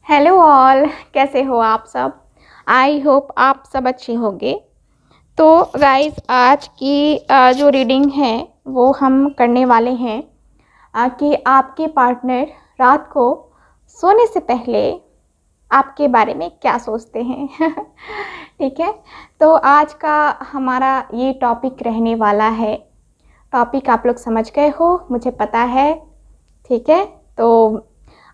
Hello all, कैसे हो आप सब। आई होप आप सब अच्छे होंगे। तो गाइस, आज की जो रीडिंग है वो हम करने वाले हैं कि आपके पार्टनर रात को सोने से पहले आपके बारे में क्या सोचते हैं। ठीक है, तो आज का हमारा ये टॉपिक रहने वाला है। टॉपिक आप लोग समझ गए हो, मुझे पता है। ठीक है, तो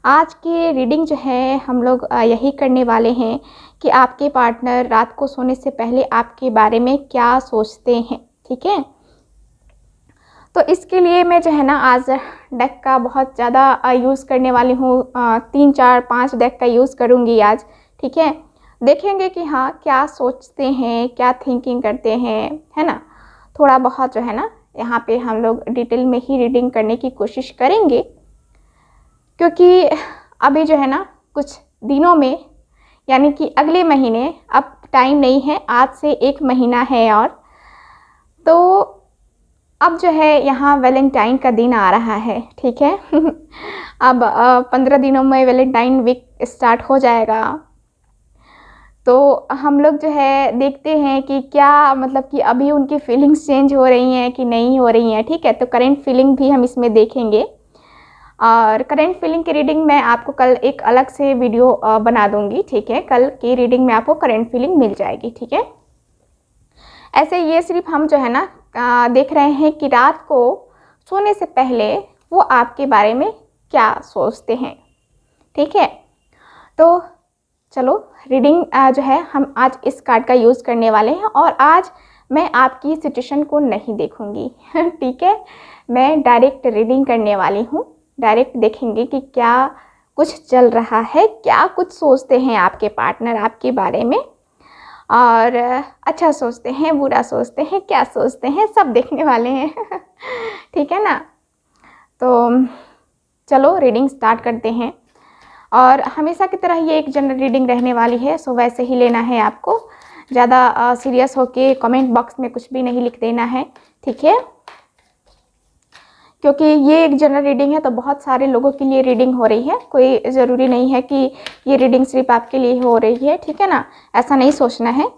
आज की रीडिंग जो है हम लोग यही करने वाले हैं कि आपके पार्टनर रात को सोने से पहले आपके बारे में क्या सोचते हैं। ठीक है, तो इसके लिए मैं जो है ना आज डेक का बहुत ज़्यादा यूज़ करने वाली हूँ। 3 4 5 डेक का यूज़ करूँगी आज। ठीक है, देखेंगे कि हाँ क्या सोचते हैं, क्या थिंकिंग करते हैं, है ना। थोड़ा बहुत जो है ना यहाँ पे हम लोग डिटेल में ही रीडिंग करने की कोशिश करेंगे, क्योंकि अभी जो है ना कुछ दिनों में यानी कि अगले महीने, अब टाइम नहीं है, आज से 1 महीना है और तो अब जो है यहाँ वैलेंटाइन का दिन आ रहा है। ठीक है। अब 15 दिनों में वैलेंटाइन वीक स्टार्ट हो जाएगा। तो हम लोग जो है देखते हैं कि क्या मतलब कि अभी उनकी फीलिंग्स चेंज हो रही हैं कि नहीं हो रही हैं। ठीक है, तो करेंट फीलिंग भी हम इसमें देखेंगे और करेंट फीलिंग की रीडिंग मैं आपको कल एक अलग से वीडियो बना दूंगी। ठीक है, कल की रीडिंग में आपको करेंट फीलिंग मिल जाएगी। ठीक है, ऐसे ये सिर्फ हम जो है ना देख रहे हैं कि रात को सोने से पहले वो आपके बारे में क्या सोचते हैं। ठीक है, तो चलो रीडिंग जो है हम आज इस कार्ड का यूज़ करने वाले हैं और आज मैं आपकी सिचुएशन को नहीं देखूंगी। ठीक है, मैं डायरेक्ट रीडिंग करने वाली हूँ। डायरेक्ट देखेंगे कि क्या कुछ चल रहा है, क्या कुछ सोचते हैं आपके पार्टनर आपके बारे में, और अच्छा सोचते हैं, बुरा सोचते हैं, क्या सोचते हैं, सब देखने वाले हैं। ठीक है ना, तो चलो रीडिंग स्टार्ट करते हैं। और हमेशा की तरह ये एक जनरल रीडिंग रहने वाली है, सो वैसे ही लेना है आपको। ज़्यादा सीरियस होके कमेंट बॉक्स में कुछ भी नहीं लिख देना है। ठीक है, क्योंकि ये एक जनरल रीडिंग है तो बहुत सारे लोगों के लिए रीडिंग हो रही है। कोई ज़रूरी नहीं है कि ये रीडिंग सिर्फ आपके लिए हो रही है। ठीक है ना, ऐसा नहीं सोचना है।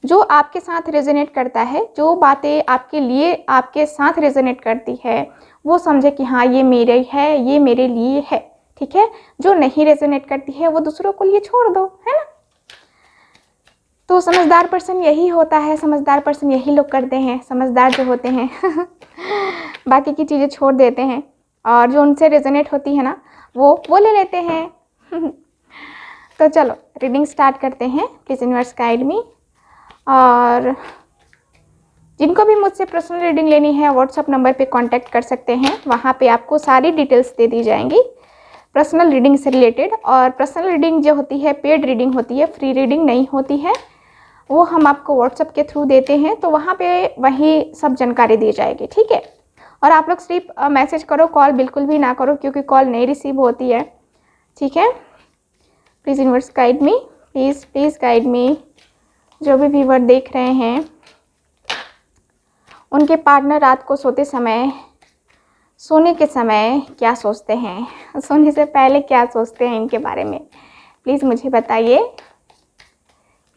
जो आपके साथ रेजोनेट करता है, जो बातें आपके लिए आपके साथ रेजोनेट करती है, वो समझे कि हाँ ये मेरे है, ये मेरे लिए है। ठीक है, जो नहीं रेजोनेट करती है वो दूसरों को लिए छोड़ दो, है ना। तो समझदार पर्सन यही होता है, समझदार पर्सन यही लोग करते हैं, समझदार जो होते हैं। बाकी की चीज़ें छोड़ देते हैं और जो उनसे रेजोनेट होती है ना वो ले लेते हैं। तो चलो रीडिंग स्टार्ट करते हैं। प्लीज़ यूनिवर्स गाइड मी। और जिनको भी मुझसे पर्सनल रीडिंग लेनी है व्हाट्सएप नंबर पे कांटेक्ट कर सकते हैं। वहाँ पे आपको सारी डिटेल्स दे दी जाएंगी पर्सनल रीडिंग से रिलेटेड। और पर्सनल रीडिंग जो होती है पेड रीडिंग होती है, फ्री रीडिंग नहीं होती है। वो हम आपको व्हाट्सएप के थ्रू देते हैं, तो वहाँ पे वही सब जानकारी दी जाएगी। ठीक है, और आप लोग सिर्फ मैसेज करो, कॉल बिल्कुल भी ना करो, क्योंकि कॉल नहीं रिसीव होती है। ठीक है, please universe guide me, please please guide me. जो भी व्यूअर देख रहे हैं, उनके पार्टनर रात को सोते समय, सोने के समय क्या सोचते हैं, सोने से पहले क्या सोचते हैं इनके बारे में, प्लीज़ मुझे बताइए।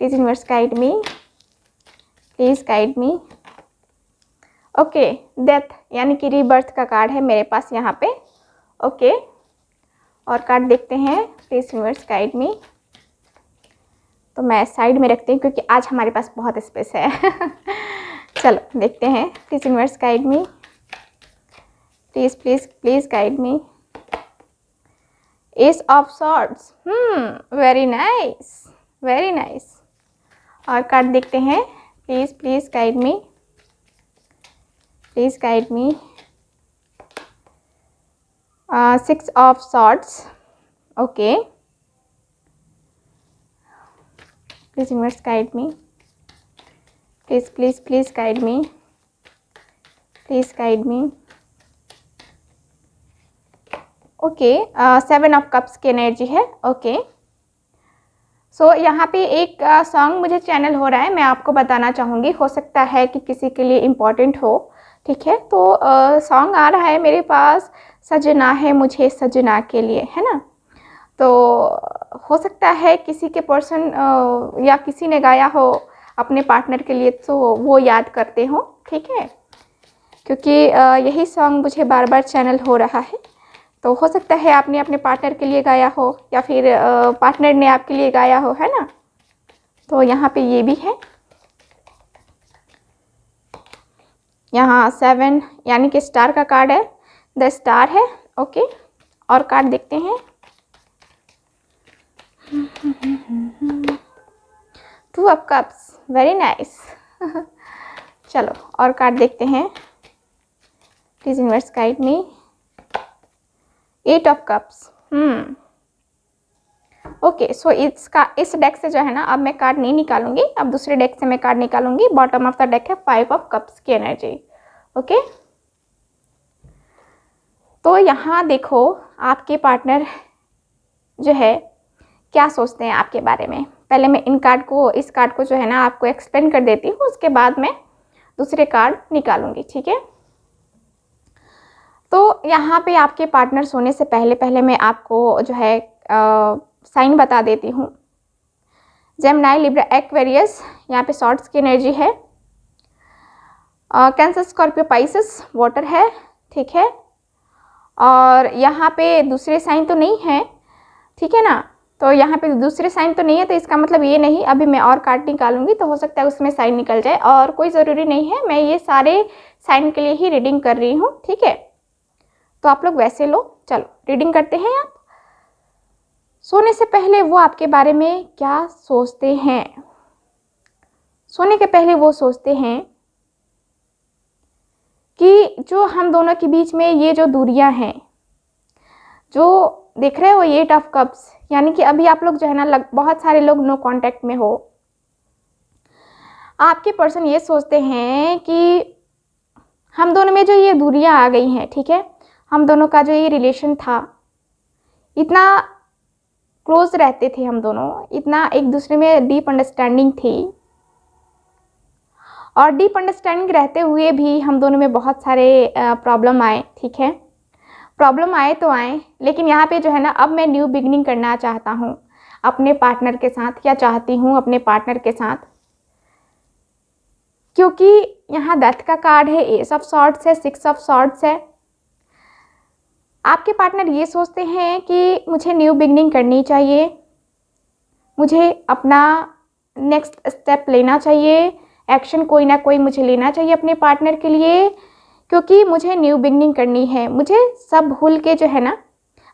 Please universe guide me, please guide me. Okay, death यानी कि रीबर्थ का कार्ड है मेरे पास यहाँ पे। ओके, और कार्ड देखते हैं। प्लीज़ यूनिवर्स गाइड मी। तो मैं साइड में रखती हूँ क्योंकि आज हमारे पास बहुत स्पेस है। चलो देखते हैं। Please universe guide me, please please please guide me. S of swords, very nice, very nice. और कार्ड देखते हैं। Please please guide me, please guide me. 6 of swords. Okay, please universe guide me, please please please guide me, please guide me. Okay, 7 of cups की energy है। Okay, सो यहाँ पे एक song मुझे channel हो रहा है, मैं आपको बताना चाहूँगी, हो सकता है कि किसी के लिए इम्पोर्टेंट हो। ठीक है, तो सॉन्ग आ रहा है मेरे पास, सजना है मुझे सजना के लिए, है ना। तो हो सकता है किसी के पर्सन या किसी ने गाया हो अपने पार्टनर के लिए, तो वो याद करते हो, ठीक है, क्योंकि यही सॉन्ग मुझे बार बार चैनल हो रहा है। तो हो सकता है आपने अपने पार्टनर के लिए गाया हो या फिर पार्टनर ने आपके लिए गाया हो, है ना। तो यहाँ पे ये भी है, यहाँ 7 यानी कि स्टार का कार्ड है, द स्टार है। ओके, और कार्ड देखते हैं। 2 ऑफ कप्स, वेरी नाइस। चलो और कार्ड देखते हैं। Please universe guide me. 8 of cups. Okay, so इस डेक से जो है ना, अब मैं कार्ड नहीं निकालूंगी, अब दूसरे डेक से मैं कार्ड निकालूंगी। बॉटम ऑफ द डेक है 5 ऑफ कप्स की एनर्जी। ओके, तो यहाँ देखो आपके पार्टनर जो है क्या सोचते हैं आपके बारे में। पहले मैं इस कार्ड को जो है ना आपको एक्सप्लेन कर देती हूँ, उसके बाद मैं दूसरे कार्ड निकालूंगी, ठीक है। तो यहाँ पे आपके पार्टनर सोने से पहले मैं आपको जो है साइन बता देती हूँ। जेमिनी, लिब्रा, एक्वेरियस, यहाँ पे शॉर्ट्स की एनर्जी है। कैंसर, स्कॉर्पियो, पाइसेस, वाटर है, ठीक है। और यहाँ पे दूसरे साइन तो नहीं है, ठीक है ना। तो यहाँ पे दूसरे साइन तो नहीं है, तो इसका मतलब ये नहीं, अभी मैं और कार्ड निकालूंगी तो हो सकता है उसमें साइन निकल जाए, और कोई ज़रूरी नहीं है। मैं ये सारे साइन के लिए ही रीडिंग कर रही हूँ, ठीक है। तो आप लोग वैसे लो। चलो रीडिंग करते हैं। आप सोने से पहले वो आपके बारे में क्या सोचते हैं? सोने के पहले वो सोचते हैं कि जो हम दोनों के बीच में ये जो दूरियां हैं, जो देख रहे हो 8 ऑफ कप्स, यानी कि अभी आप लोग जो है ना बहुत सारे लोग नो कांटेक्ट में हो। आपके पर्सन ये सोचते हैं कि हम दोनों में जो ये दूरियां आ गई हैं, ठीक है, हम दोनों का जो ये रिलेशन था, इतना क्लोज रहते थे हम दोनों, इतना एक दूसरे में डीप अंडरस्टैंडिंग थी, और डीप अंडरस्टैंडिंग रहते हुए भी हम दोनों में बहुत सारे प्रॉब्लम आए, ठीक है। प्रॉब्लम आए तो आए, लेकिन यहाँ पे जो है ना अब मैं न्यू बिगनिंग करना चाहता हूँ अपने पार्टनर के साथ, या चाहती हूँ अपने पार्टनर के साथ, क्योंकि यहाँ डेथ का कार्ड है, एस ऑफ सॉर्ड्स है, 6 ऑफ सॉर्ड्स है। आपके पार्टनर ये सोचते हैं कि मुझे न्यू बिगनिंग करनी चाहिए, मुझे अपना नेक्स्ट स्टेप लेना चाहिए, एक्शन कोई ना कोई मुझे लेना चाहिए अपने पार्टनर के लिए, क्योंकि मुझे न्यू बिगनिंग करनी है। मुझे सब भूल के जो है ना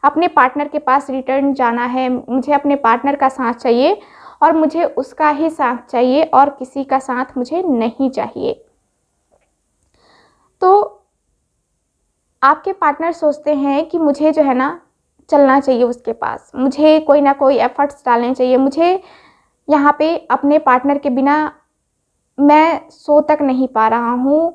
अपने पार्टनर के पास रिटर्न जाना है। मुझे अपने पार्टनर का साथ चाहिए, और मुझे उसका ही साथ चाहिए, और किसी का साथ मुझे नहीं चाहिए। तो आपके पार्टनर सोचते हैं कि मुझे जो है ना चलना चाहिए उसके पास, मुझे कोई ना कोई एफर्ट्स डालने चाहिए। मुझे यहाँ पे अपने पार्टनर के बिना मैं सो तक नहीं पा रहा हूँ,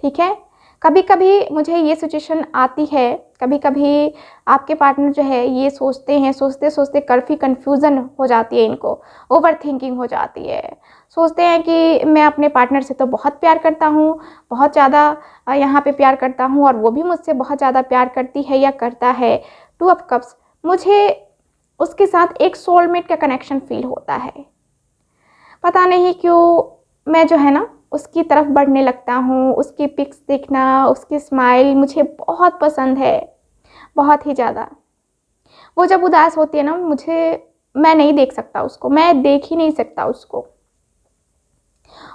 ठीक है। कभी कभी मुझे ये सिचुएशन आती है, कभी कभी आपके पार्टनर जो है ये सोचते हैं, सोचते सोचते काफ़ी कन्फ्यूज़न हो जाती है, इनको ओवर थिंकिंग हो जाती है। सोचते हैं कि मैं अपने पार्टनर से तो बहुत प्यार करता हूँ, बहुत ज़्यादा यहाँ पे प्यार करता हूँ, और वो भी मुझसे बहुत ज़्यादा प्यार करती है या करता है। 2 ऑफ कप्स, मुझे उसके साथ एक सोलमेट का कनेक्शन फील होता है। पता नहीं क्यों मैं जो है ना उसकी तरफ बढ़ने लगता हूँ। उसकी पिक्स देखना, उसकी स्माइल मुझे बहुत पसंद है, बहुत ही ज़्यादा। वो जब उदास होती है ना, मैं नहीं देख सकता उसको, मैं देख ही नहीं सकता उसको।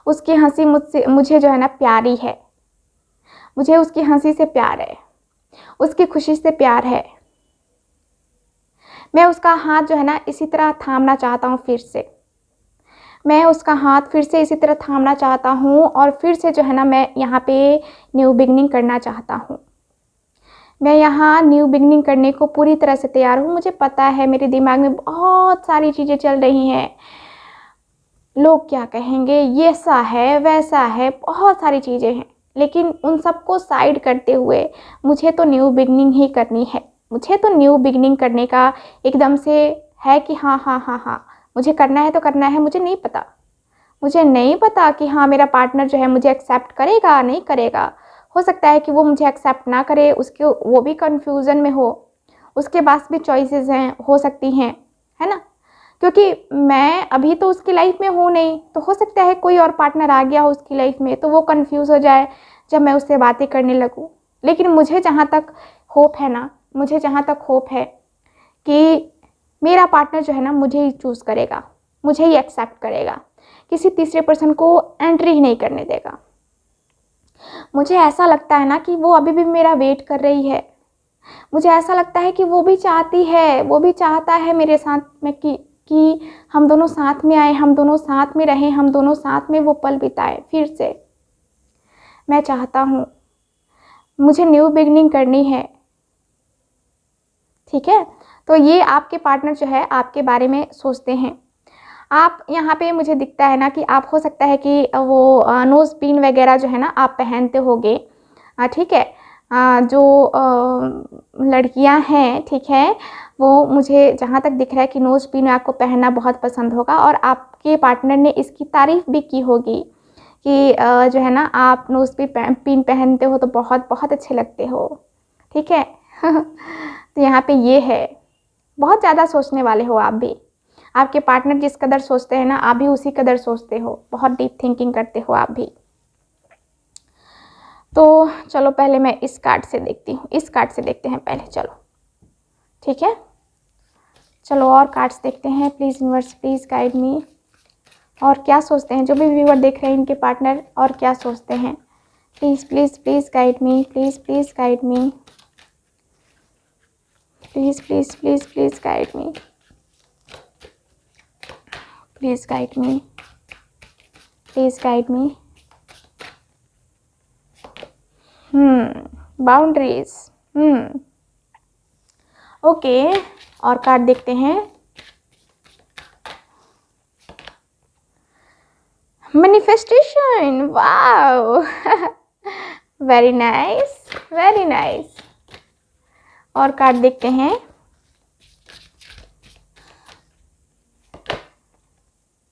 उसकी हंसी मुझे जो है ना प्यारी है, मुझे उसकी हंसी से प्यार है, उसकी खुशी से प्यार है। मैं उसका हाथ जो है ना इसी तरह थामना चाहता हूँ फिर से। मैं उसका हाथ फिर से इसी तरह थामना चाहता हूँ, और फिर से जो है ना मैं यहाँ पे न्यू बिगनिंग करना चाहता हूँ। मैं यहाँ न्यू बिगनिंग करने को पूरी तरह से तैयार हूँ। मुझे पता है मेरे दिमाग में बहुत सारी चीज़ें चल रही हैं, लोग क्या कहेंगे, ये ऐसा है वैसा है, बहुत सारी चीज़ें हैं, लेकिन उन सबको साइड करते हुए मुझे तो न्यू बिगनिंग ही करनी है। मुझे तो न्यू बिगनिंग करने का एकदम से है कि हाँ हाँ हाँ हाँ मुझे करना है तो करना है। मुझे नहीं पता कि हाँ मेरा पार्टनर जो है मुझे एक्सेप्ट करेगा नहीं करेगा। हो सकता है कि वो मुझे एक्सेप्ट ना करे, वो भी कन्फ्यूज़न में हो, उसके पास भी चॉइसेस हैं, हो सकती हैं। है ना। क्योंकि मैं अभी तो उसकी लाइफ में हूँ नहीं, तो हो सकता है कोई और पार्टनर आ गया हो उसकी लाइफ में, तो वो कंफ्यूज हो जाए जब मैं उससे बातें करने लगूँ। लेकिन मुझे जहाँ तक होप है ना, मुझे जहाँ तक होप है कि मेरा पार्टनर जो है ना मुझे ही चूज़ करेगा, मुझे ही एक्सेप्ट करेगा, किसी तीसरे पर्सन को एंट्री ही नहीं करने देगा। मुझे ऐसा लगता है ना कि वो अभी भी मेरा वेट कर रही है। मुझे ऐसा लगता है कि वो भी चाहती है, वो भी चाहता है मेरे साथ में कि हम दोनों साथ में आए, हम दोनों साथ में रहें, हम दोनों साथ में वो पल बिताए फिर से। मैं चाहता हूँ, मुझे न्यू बिगनिंग करनी है, ठीक है। तो ये आपके पार्टनर जो है आपके बारे में सोचते हैं। आप यहाँ पे मुझे दिखता है ना कि आप हो सकता है कि वो नोज़ पिन वगैरह जो है ना आप पहनते होगे, ठीक है। जो लड़कियां हैं, ठीक है, वो मुझे जहाँ तक दिख रहा है कि नोज़ पिन आपको पहनना बहुत पसंद होगा और आपके पार्टनर ने इसकी तारीफ़ भी की होगी कि जो है ना आप नोज़ पिन पहनते हो तो बहुत बहुत अच्छे लगते हो, ठीक है। तो यहाँ पे ये है, बहुत ज़्यादा सोचने वाले हो आप भी। आपके पार्टनर जिस कदर सोचते हैं ना आप भी उसी कदर सोचते हो, बहुत डीप थिंकिंग करते हो आप भी। तो चलो पहले मैं इस कार्ड से देखती हूँ, इस कार्ड से देखते हैं पहले, चलो ठीक है। चलो और कार्ड्स देखते हैं। Please universe please guide me. और क्या सोचते हैं जो भी व्यूअर देख रहे हैं इनके पार्टनर, और क्या सोचते हैं। Please please please guide me, please please guide me, please please please please guide me, please guide me, please guide me. Boundaries. Okay, और कार्ड देखते हैं। Manifestation, wow, very nice, very nice. और card देखते हैं।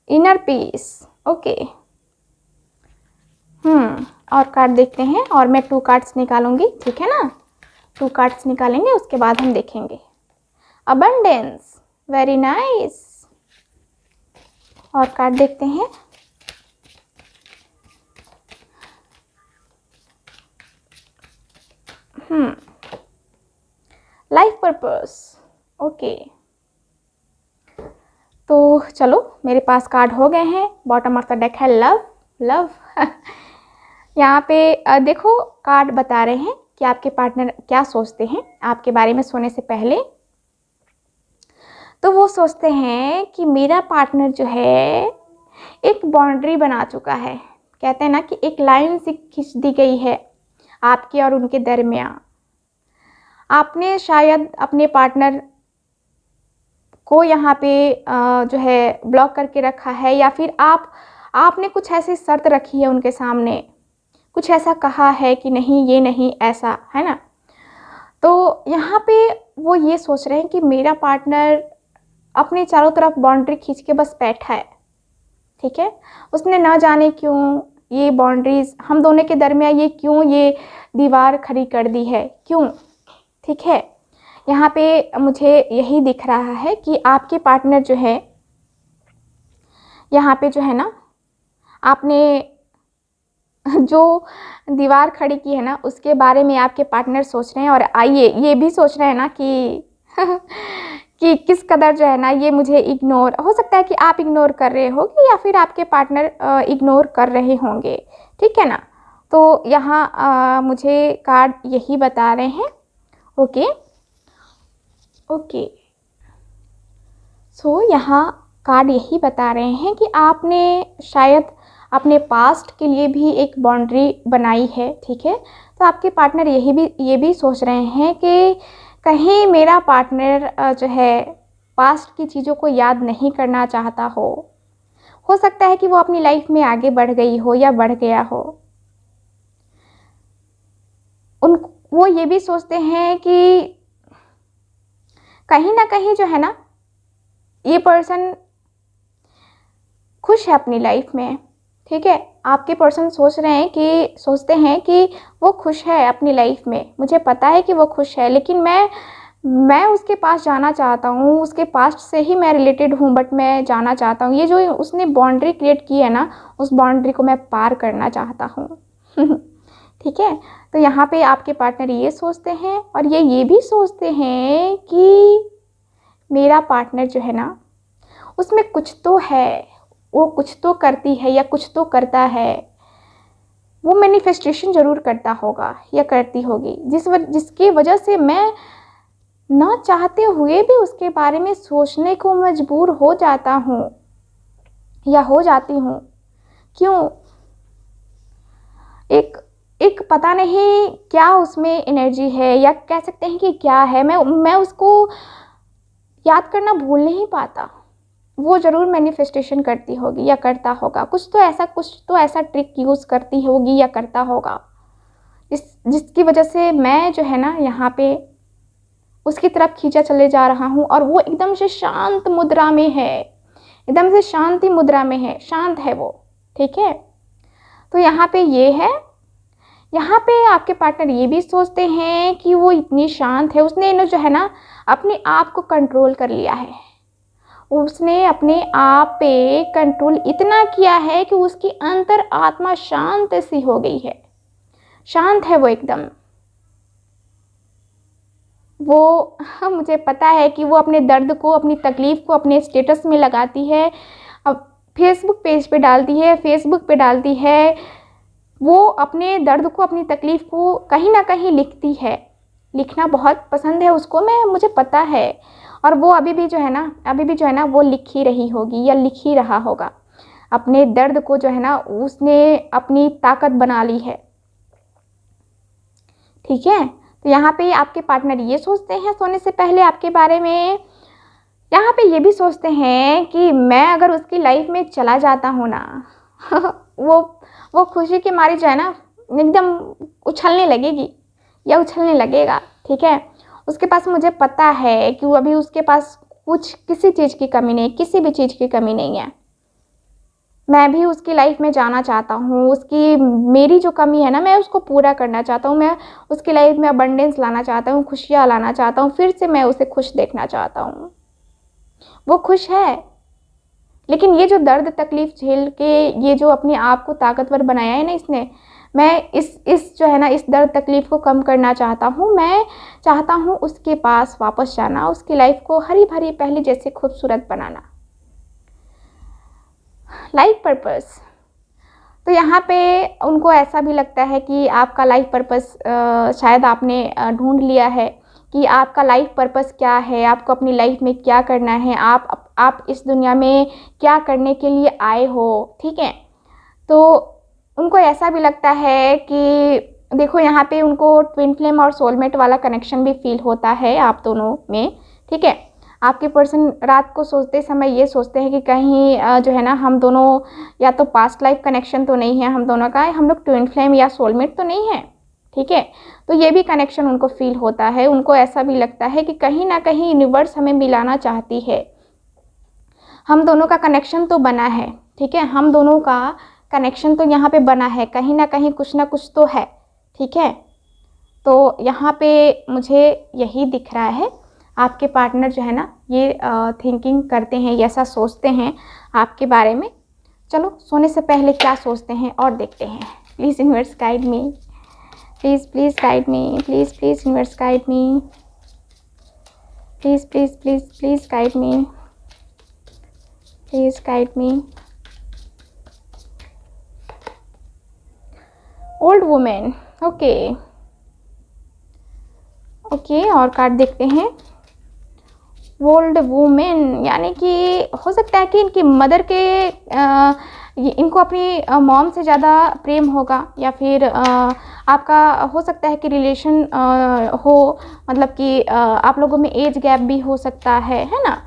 Inner peace, okay. और card देखते हैं, और मैं 2 कार्ड्स निकालूंगी, ठीक है ना। 2 कार्ड्स निकालेंगे, उसके बाद हम देखेंगे। Abundance, very nice. और कार्ड देखते हैं। Life purpose, okay. तो चलो मेरे पास कार्ड हो गए हैं। बॉटम ऑफ द डेक है लव, लव। यहाँ पे देखो कार्ड बता रहे हैं कि आपके पार्टनर क्या सोचते हैं आपके बारे में सोने से पहले। तो वो सोचते हैं कि मेरा पार्टनर जो है एक बाउंड्री बना चुका है। कहते हैं ना कि एक लाइन सी खींच दी गई है आपके और उनके दरमियान। आपने शायद अपने पार्टनर को यहाँ पे जो है ब्लॉक करके रखा है, या फिर आपने कुछ ऐसी शर्त रखी है उनके सामने, कुछ ऐसा कहा है कि नहीं ये नहीं ऐसा, है ना। तो यहाँ पे वो ये सोच रहे हैं कि मेरा पार्टनर अपने चारों तरफ बाउंड्री खींच के बस बैठा है, ठीक है। उसने ना जाने क्यों ये बाउंड्रीज हम दोनों के दरमियान, ये क्यों ये दीवार खड़ी कर दी है, क्यों, ठीक है। यहाँ पे मुझे यही दिख रहा है कि आपके पार्टनर जो है यहाँ पे जो है ना, आपने जो दीवार खड़ी की है ना उसके बारे में आपके पार्टनर सोच रहे हैं। और आइए ये भी सोच रहे हैं ना कि कि किस कदर जो है ना ये मुझे इग्नोर, हो सकता है कि आप इग्नोर कर रहे होंगे या फिर आपके पार्टनर इग्नोर कर रहे होंगे, ठीक है ना। तो यहाँ मुझे कार्ड यही बता रहे हैं, ओके ओके। सो यहाँ कार्ड यही बता रहे हैं कि आपने शायद अपने पास्ट के लिए भी एक बाउंड्री बनाई है, ठीक है। तो आपके पार्टनर ये भी सोच रहे हैं कि कहीं मेरा पार्टनर जो है पास्ट की चीज़ों को याद नहीं करना चाहता हो सकता है कि वो अपनी लाइफ में आगे बढ़ गई हो या बढ़ गया हो। वो ये भी सोचते हैं कि कहीं ना कहीं जो है ना ये पर्सन खुश है अपनी लाइफ में, ठीक है। आपके पर्सन सोचते हैं कि वो खुश है अपनी लाइफ में। मुझे पता है कि वो खुश है, लेकिन मैं मैं उसके पास जाना चाहता हूँ, उसके पास्ट से ही मैं रिलेटेड हूँ, बट मैं जाना चाहता हूँ। ये जो उसने बाउंड्री क्रिएट की है ना, उस बाउंड्री को मैं पार करना चाहता हूँ। ठीक है, तो यहाँ पे आपके पार्टनर ये सोचते हैं और ये भी सोचते हैं कि मेरा पार्टनर जो है ना, उसमें कुछ तो है, वो कुछ तो करती है या कुछ तो करता है, वो मैनिफेस्टेशन ज़रूर करता होगा या करती होगी, जिसकी वजह से मैं ना चाहते हुए भी उसके बारे में सोचने को मजबूर हो जाता हूँ या हो जाती हूँ। क्यों? एक पता नहीं क्या उसमें एनर्जी है, या कह सकते हैं कि क्या है, मैं उसको याद करना भूल नहीं पाता। वो ज़रूर मैनिफेस्टेशन करती होगी या करता होगा, कुछ तो ऐसा ट्रिक यूज़ करती होगी या करता होगा, जिसकी वजह से मैं जो है ना यहाँ पे उसकी तरफ खींचा चले जा रहा हूँ। और वो एकदम से शांत मुद्रा में है, एकदम से शांति मुद्रा में है, शांत है वो। ठीक है, तो यहाँ पे ये है। यहाँ पे आपके पार्टनर ये भी सोचते हैं कि वो इतनी शांत है, उसने जो है ना अपने आप को कंट्रोल कर लिया है, उसने अपने आप पे कंट्रोल इतना किया है कि उसकी अंतर आत्मा शांत सी हो गई है, शांत है वो एकदम। वो मुझे पता है कि वो अपने दर्द को, अपनी तकलीफ़ को अपने स्टेटस में लगाती है, अब फेसबुक पेज पे डालती है, फेसबुक पे डालती है। वो अपने दर्द को, अपनी तकलीफ़ को कहीं ना कहीं लिखती है, लिखना बहुत पसंद है उसको, मुझे पता है। और वो अभी भी जो है ना वो लिख ही रही होगी या लिख ही रहा होगा। अपने दर्द को जो है ना उसने अपनी ताकत बना ली है। ठीक है, तो यहाँ पे आपके पार्टनर ये सोचते हैं सोने से पहले आपके बारे में, यहाँ पे ये भी सोचते हैं कि मैं अगर उसकी लाइफ में चला जाता हूँ ना वो खुशी की मारी जो है ना एकदम उछलने लगेगी या उछलने लगेगा। ठीक है, उसके पास, मुझे पता है कि वो अभी उसके पास किसी चीज़ की कमी नहीं, किसी भी चीज़ की कमी नहीं है। मैं भी उसकी लाइफ में जाना चाहता हूँ, मेरी जो कमी है ना मैं उसको पूरा करना चाहता हूँ। मैं उसकी लाइफ में अबंडेंस लाना चाहता हूँ, खुशियाँ लाना चाहता हूँ, फिर से मैं उसे खुश देखना चाहता हूँ। वो खुश है, लेकिन ये जो दर्द तकलीफ़ झेल के ये जो अपने आप को ताकतवर बनाया है ना इसने, मैं इस जो है ना इस दर्द तकलीफ़ को कम करना चाहता हूँ। मैं चाहता हूँ उसके पास वापस जाना, उसकी लाइफ को हरी भरी पहले जैसे खूबसूरत बनाना। लाइफ पर्पस, तो यहाँ पे उनको ऐसा भी लगता है कि आपका लाइफ पर्पस शायद आपने ढूंढ लिया है कि आपका लाइफ पर्पस क्या है, आपको अपनी लाइफ में क्या करना है, आप इस दुनिया में क्या करने के लिए आए हो। ठीक है, तो उनको ऐसा भी लगता है कि देखो यहाँ पे उनको ट्विन फ्लेम और सोलमेट वाला कनेक्शन भी फील होता है आप दोनों में। ठीक है, आपके पर्सन रात को सोचते समय ये सोचते हैं कि कहीं जो है ना हम दोनों या तो पास्ट लाइफ कनेक्शन तो नहीं है हम दोनों का, हम लोग ट्विन फ्लेम या सोलमेट तो नहीं है। ठीक है, तो ये भी कनेक्शन उनको फील होता है। उनको ऐसा भी लगता है कि कहीं ना कहीं यूनिवर्स हमें मिलाना चाहती है, हम दोनों का कनेक्शन तो बना है। ठीक है, हम दोनों का कनेक्शन तो यहाँ पे बना है, कहीं ना कहीं कुछ ना कुछ तो है। ठीक है, तो यहाँ पे मुझे यही दिख रहा है, आपके पार्टनर जो है ना ये थिंकिंग करते हैं, ऐसा सोचते हैं आपके बारे में। चलो सोने से पहले क्या सोचते हैं और देखते हैं। Please universe guide me, please guide me, please universe guide me, please guide me, please guide me. Old women, okay, और कार्ड देखते हैं। ओल्ड वुमेन यानी कि हो सकता है कि इनकी मदर के इनको अपनी मॉम से ज़्यादा प्रेम होगा, या फिर आपका हो सकता है कि रिलेशन हो, मतलब कि आप लोगों में एज गैप भी हो सकता है ना।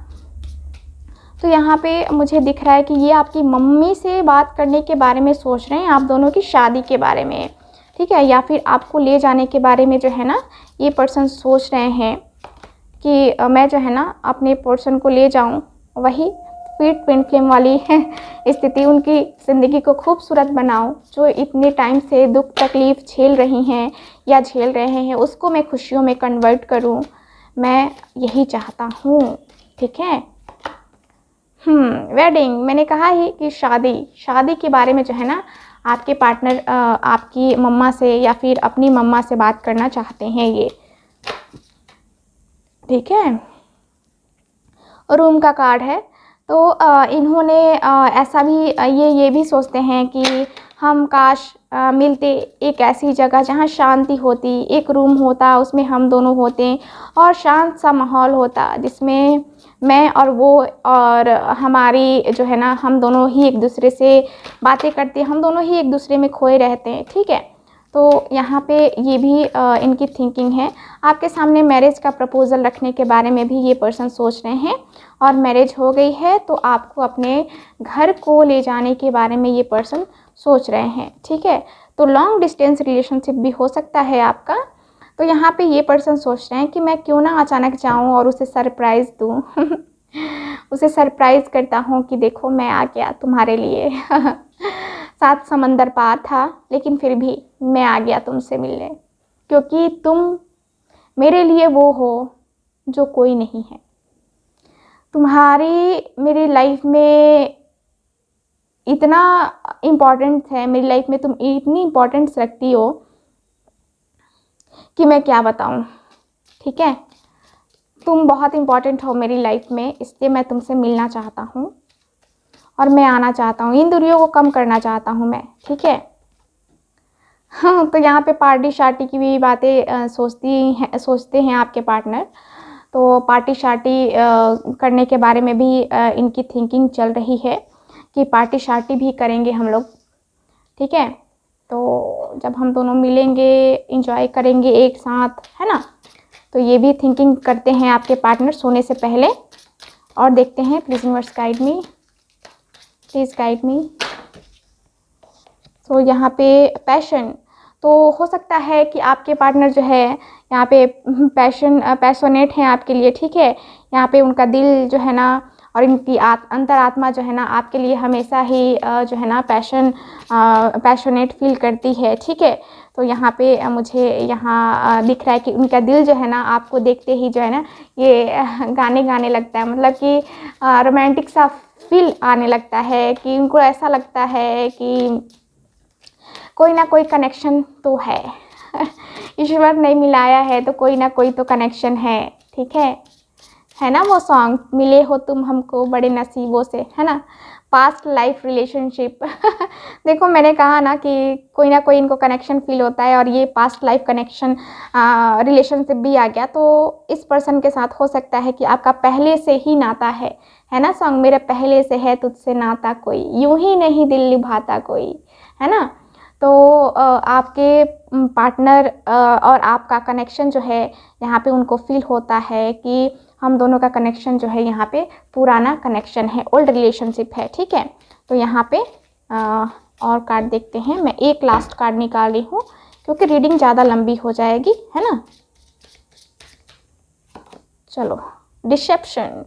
तो यहाँ पे मुझे दिख रहा है कि ये आपकी मम्मी से बात करने के बारे में सोच रहे हैं, आप दोनों की शादी के बारे में। ठीक है, या फिर आपको ले जाने के बारे में जो है ना ये पर्सन सोच रहे हैं कि मैं जो है ना अपने पर्सन को ले जाऊं, वही फिर ट्विन फ्लेम वाली स्थिति, उनकी ज़िंदगी को खूबसूरत बनाऊं। जो इतने टाइम से दुख तकलीफ़ झेल रही हैं या झेल रहे हैं, उसको मैं खुशियों में कन्वर्ट करूं। मैं यही चाहता हूँ। ठीक है। वेडिंग, मैंने कहा ही कि शादी के बारे में जो है ना आपके पार्टनर आपकी मम्मा से या फिर अपनी मम्मा से बात करना चाहते हैं ये। ठीक है। रूम का कार्ड है, तो इन्होंने ऐसा भी ये भी सोचते हैं कि हम काश मिलते एक ऐसी जगह जहाँ शांति होती, एक रूम होता उसमें हम दोनों होते और शांत सा माहौल होता जिसमें मैं और वो और हमारी जो है ना हम दोनों ही एक दूसरे से बातें करते, हम दोनों ही एक दूसरे में खोए रहते हैं। ठीक है। तो यहाँ पे ये भी इनकी थिंकिंग है। आपके सामने मैरिज का प्रपोज़ल रखने के बारे में भी ये पर्सन सोच रहे हैं और मैरिज हो गई है तो आपको अपने घर को ले जाने के बारे में ये पर्सन सोच रहे हैं। ठीक है। तो लॉन्ग डिस्टेंस रिलेशनशिप भी हो सकता है आपका। तो यहाँ पे ये पर्सन सोच रहे हैं कि मैं क्यों ना अचानक जाऊँ और उसे सरप्राइज़ दूँ उसे सरप्राइज़ करता हूँ कि देखो मैं आ गया तुम्हारे लिए 7 समंदर पार था लेकिन फिर भी मैं आ गया तुमसे मिलने, क्योंकि तुम मेरे लिए वो हो जो कोई नहीं है। तुम्हारी मेरी लाइफ में इतना इम्पोर्टेंस है, मेरी लाइफ में तुम इतनी इम्पोर्टेंस रखती हो कि मैं क्या बताऊं। ठीक है। तुम बहुत इम्पोर्टेंट हो मेरी लाइफ में, इसलिए मैं तुमसे मिलना चाहता हूँ और मैं आना चाहता हूँ, इन दूरियों को कम करना चाहता हूँ मैं। ठीक है। हाँ, तो यहाँ पे पार्टी शार्टी की भी बातें सोचते हैं आपके पार्टनर। तो पार्टी शार्टी करने के बारे में भी इनकी थिंकिंग चल रही है कि पार्टी शार्टी भी करेंगे हम लोग। ठीक है। तो जब हम दोनों मिलेंगे इंजॉय करेंगे एक साथ, है ना। तो ये भी थिंकिंग करते हैं आपके पार्टनर सोने से पहले। और देखते हैं, please universe guide me, please guide me. तो यहाँ पे पैशन, तो हो सकता है कि आपके पार्टनर जो है यहाँ पे पैशनेट हैं आपके लिए। ठीक है। यहाँ पे उनका दिल जो है ना और इनकी अंतरात्मा जो है ना आपके लिए हमेशा ही जो है ना पैशनेट फील करती है। ठीक है। तो यहाँ पे मुझे यहाँ दिख रहा है कि उनका दिल जो है ना आपको देखते ही जो है ना ये गाने गाने लगता है, मतलब कि रोमांटिक सा फील आने लगता है कि उनको ऐसा लगता है कि कोई ना कोई कनेक्शन तो है ईश्वर ने मिलाया है तो कोई ना कोई तो कनेक्शन है। ठीक है ना वो सॉन्ग, मिले हो तुम हमको बड़े नसीबों से, है ना, पास्ट लाइफ रिलेशनशिप देखो मैंने कहा ना कि कोई ना कोई इनको कनेक्शन फील होता है और ये पास्ट लाइफ कनेक्शन रिलेशनशिप भी आ गया। तो इस पर्सन के साथ हो सकता है कि आपका पहले से ही नाता है ना सॉन्ग, मेरा पहले से है तुझसे नाता कोई, यूं ही नहीं दिल निभाता कोई, है ना। तो आपके पार्टनर और आपका कनेक्शन जो है यहाँ पे उनको फील होता है कि हम दोनों का कनेक्शन जो है यहाँ पे पुराना कनेक्शन है, ओल्ड रिलेशनशिप है। ठीक है। तो यहाँ पे और कार्ड देखते हैं। मैं एक लास्ट कार्ड निकाल रही हूँ क्योंकि रीडिंग ज़्यादा लंबी हो जाएगी, है ना। चलो, डिसेप्शन।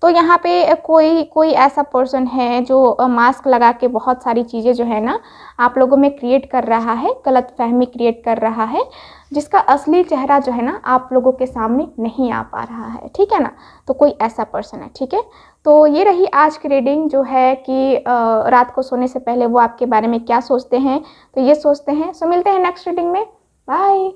तो यहाँ पे कोई ऐसा पर्सन है जो मास्क लगा के बहुत सारी चीज़ें जो है ना आप लोगों में क्रिएट कर रहा है, गलत फहमी क्रिएट कर रहा है, जिसका असली चेहरा जो है ना आप लोगों के सामने नहीं आ पा रहा है। ठीक है ना। तो कोई ऐसा पर्सन है। ठीक है। तो ये रही आज की रीडिंग जो है कि रात को सोने से पहले वो आपके बारे में क्या सोचते हैं। तो ये सोचते हैं। सो मिलते हैं नेक्स्ट रीडिंग में। बाय।